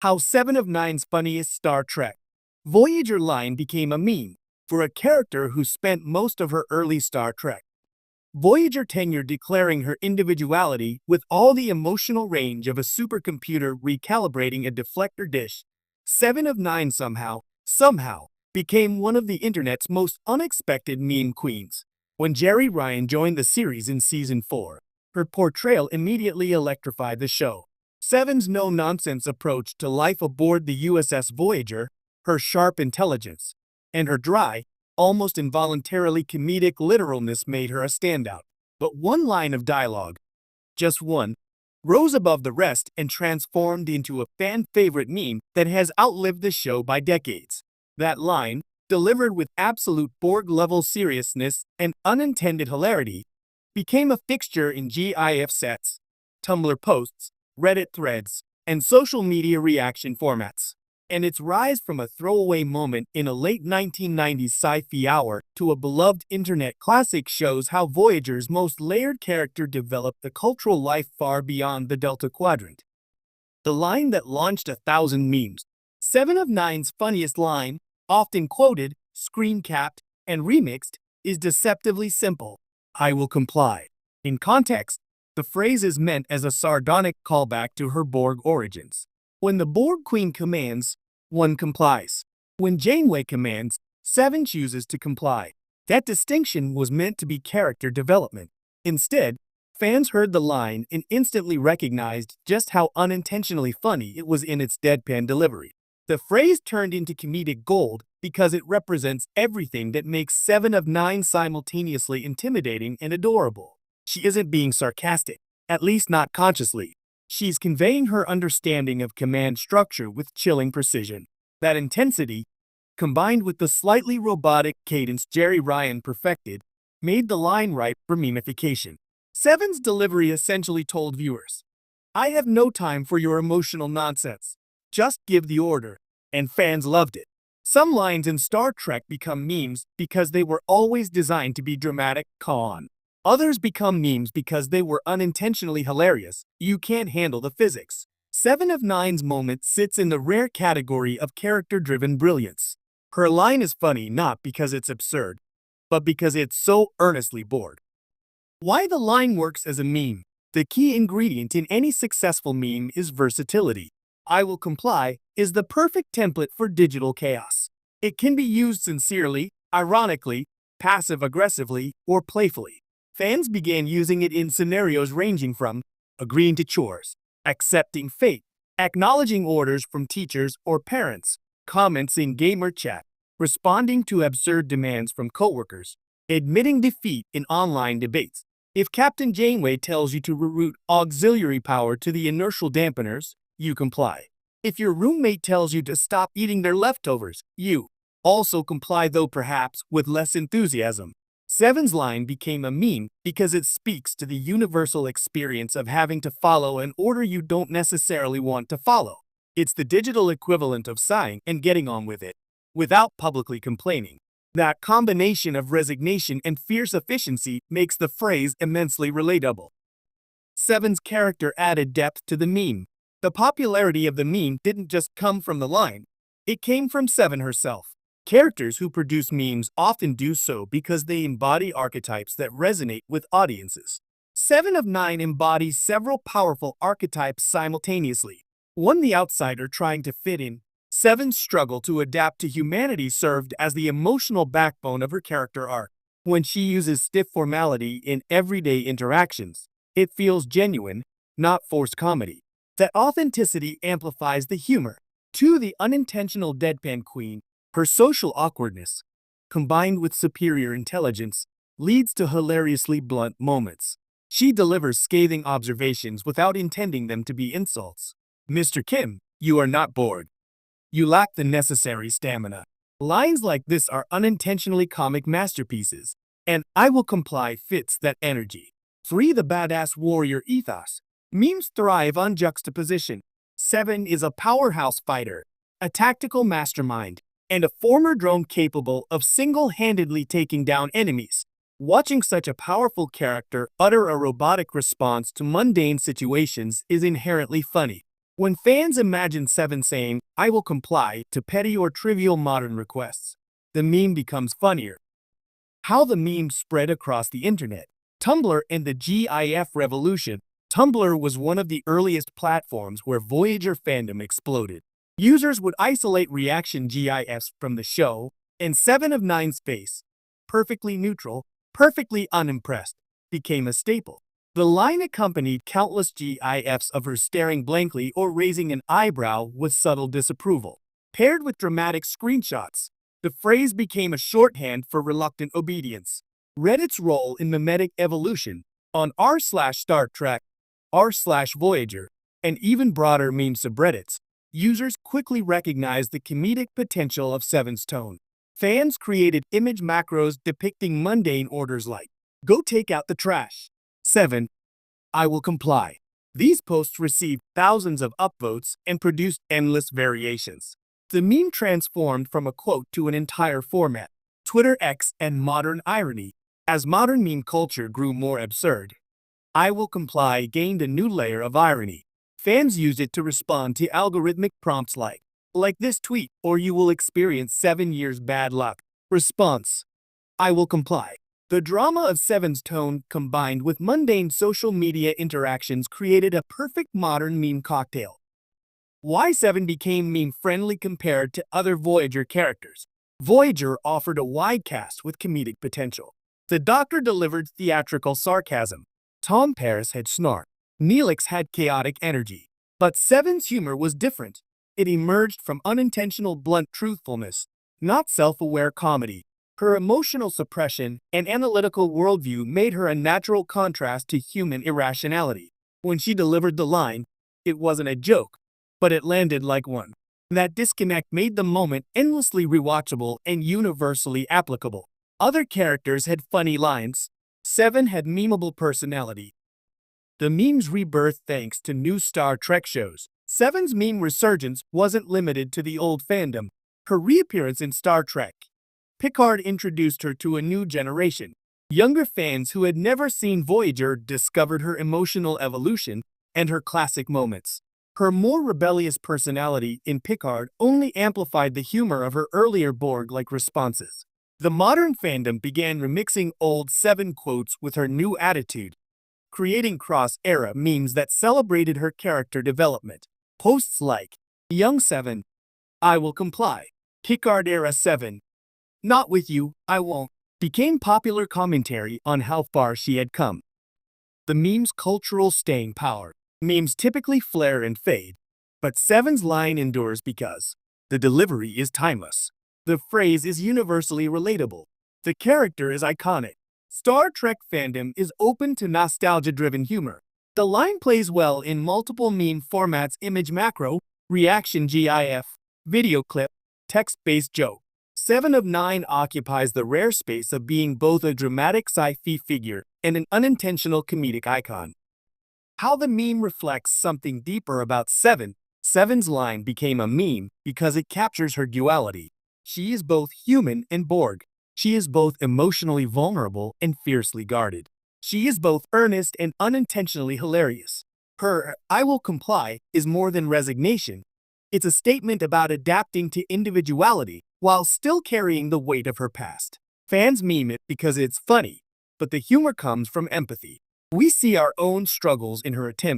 How 7 of Nine's funniest Star Trek Voyager line became a meme for a character who spent most of her early Star Trek Voyager tenure declaring her individuality with all the emotional range of a supercomputer recalibrating a deflector dish. 7 of 9 somehow, became one of the internet's most unexpected meme queens. When Jerry Ryan joined the series in season 4, her portrayal immediately electrified the show. Seven's no-nonsense approach to life aboard the USS Voyager, her sharp intelligence, and her dry, almost involuntarily comedic literalness made her a standout. But one line of dialogue, just one, rose above the rest and transformed into a fan-favorite meme that has outlived the show by decades. That line, delivered with absolute Borg-level seriousness and unintended hilarity, became a fixture in GIF sets, Tumblr posts, Reddit threads, and social media reaction formats. And its rise from a throwaway moment in a late 1990s sci-fi hour to a beloved internet classic shows how Voyager's most layered character developed a cultural life far beyond the Delta Quadrant. The line that launched 1,000 memes. 7 of Nine's funniest line, often quoted, screen-capped, and remixed, is deceptively simple. I will comply. In context, the phrase is meant as a sardonic callback to her Borg origins. When the Borg Queen commands, one complies. When Janeway commands, 7 chooses to comply. That distinction was meant to be character development. Instead, fans heard the line and instantly recognized just how unintentionally funny it was in its deadpan delivery. The phrase turned into comedic gold because it represents everything that makes 7 of 9 simultaneously intimidating and adorable. She isn't being sarcastic, at least not consciously. She's conveying her understanding of command structure with chilling precision. That intensity, combined with the slightly robotic cadence Jerry Ryan perfected, made the line ripe for memification. Seven's delivery essentially told viewers, I have no time for your emotional nonsense. Just give the order. And fans loved it. Some lines in Star Trek become memes because they were always designed to be dramatic, con. Others become memes because they were unintentionally hilarious. You can't handle the physics. 7 of Nine's moment sits in the rare category of character-driven brilliance. Her line is funny not because it's absurd, but because it's so earnestly bored. Why the line works as a meme. The key ingredient in any successful meme is versatility. I will comply is the perfect template for digital chaos. It can be used sincerely, ironically, passive-aggressively, or playfully. Fans began using it in scenarios ranging from agreeing to chores, accepting fate, acknowledging orders from teachers or parents, comments in gamer chat, responding to absurd demands from coworkers, admitting defeat in online debates. If Captain Janeway tells you to reroute auxiliary power to the inertial dampeners, you comply. If your roommate tells you to stop eating their leftovers, you also comply, though perhaps with less enthusiasm. Seven's line became a meme because it speaks to the universal experience of having to follow an order you don't necessarily want to follow. It's the digital equivalent of sighing and getting on with it, without publicly complaining. That combination of resignation and fierce efficiency makes the phrase immensely relatable. Seven's character added depth to the meme. The popularity of the meme didn't just come from the line, it came from Seven herself. Characters who produce memes often do so because they embody archetypes that resonate with audiences. 7 of 9 embodies several powerful archetypes simultaneously. One, the outsider trying to fit in. 7's struggle to adapt to humanity served as the emotional backbone of her character arc. When she uses stiff formality in everyday interactions, it feels genuine, not forced comedy. That authenticity amplifies the humor. 2, the unintentional deadpan queen. Her social awkwardness, combined with superior intelligence, leads to hilariously blunt moments. She delivers scathing observations without intending them to be insults. Mr. Kim, you are not bored. You lack the necessary stamina. Lines like this are unintentionally comic masterpieces, and I will comply fits that energy. 3, the badass warrior ethos. Memes thrive on juxtaposition. 7 is a powerhouse fighter, a tactical mastermind, and a former drone capable of single-handedly taking down enemies. Watching such a powerful character utter a robotic response to mundane situations is inherently funny. When fans imagine Seven saying, "I will comply," to petty or trivial modern requests, the meme becomes funnier. How the meme spread across the internet. Tumblr and the GIF revolution. Tumblr was one of the earliest platforms where Voyager fandom exploded. Users would isolate reaction GIFs from the show, and Seven of Nine's face, perfectly neutral, perfectly unimpressed, became a staple. The line accompanied countless GIFs of her staring blankly or raising an eyebrow with subtle disapproval. Paired with dramatic screenshots, the phrase became a shorthand for reluctant obedience. Reddit's role in mimetic evolution on r/Star Trek, r/Voyager, and even broader meme subreddits, users quickly recognized the comedic potential of Seven's tone. Fans created image macros depicting mundane orders like, "Go take out the trash." 7. I will comply. These posts received thousands of upvotes and produced endless variations. The meme transformed from a quote to an entire format. Twitter X and modern irony. As modern meme culture grew more absurd, "I will comply" gained a new layer of irony. Fans used it to respond to algorithmic prompts like this tweet or you will experience 7 years bad luck. Response: "I will comply." The drama of Seven's tone combined with mundane social media interactions created a perfect modern meme cocktail. Why Seven became meme-friendly compared to other Voyager characters. Voyager offered a wide cast with comedic potential. The Doctor delivered theatrical sarcasm. Tom Paris had snark. Neelix had chaotic energy. But Seven's humor was different. It emerged from unintentional blunt truthfulness, not self-aware comedy. Her emotional suppression and analytical worldview made her a natural contrast to human irrationality. When she delivered the line, it wasn't a joke, but it landed like one. That disconnect made the moment endlessly rewatchable and universally applicable. Other characters had funny lines. Seven had memeable personality. The meme's rebirth thanks to new Star Trek shows. Seven's meme resurgence wasn't limited to the old fandom. Her reappearance in Star Trek Picard introduced her to a new generation. Younger fans who had never seen Voyager discovered her emotional evolution and her classic moments. Her more rebellious personality in Picard only amplified the humor of her earlier Borg-like responses. The modern fandom began remixing old Seven quotes with her new attitude, creating cross-era memes that celebrated her character development. Posts like, "Young Seven, I will comply." Picard-era Seven, "Not with you, I won't," became popular commentary on how far she had come. The meme's cultural staying power. Memes typically flare and fade, but Seven's line endures because the delivery is timeless. The phrase is universally relatable. The character is iconic. Star Trek fandom is open to nostalgia-driven humor. The line plays well in multiple meme formats: image macro, reaction GIF, video clip, text-based joke. Seven of Nine occupies the rare space of being both a dramatic sci-fi figure and an unintentional comedic icon. How the meme reflects something deeper about Seven. Seven's line became a meme because it captures her duality. She is both human and Borg. She is both emotionally vulnerable and fiercely guarded. She is both earnest and unintentionally hilarious. Her "I will comply" is more than resignation. It's a statement about adapting to individuality while still carrying the weight of her past. Fans meme it because it's funny, but the humor comes from empathy. We see our own struggles in her attempt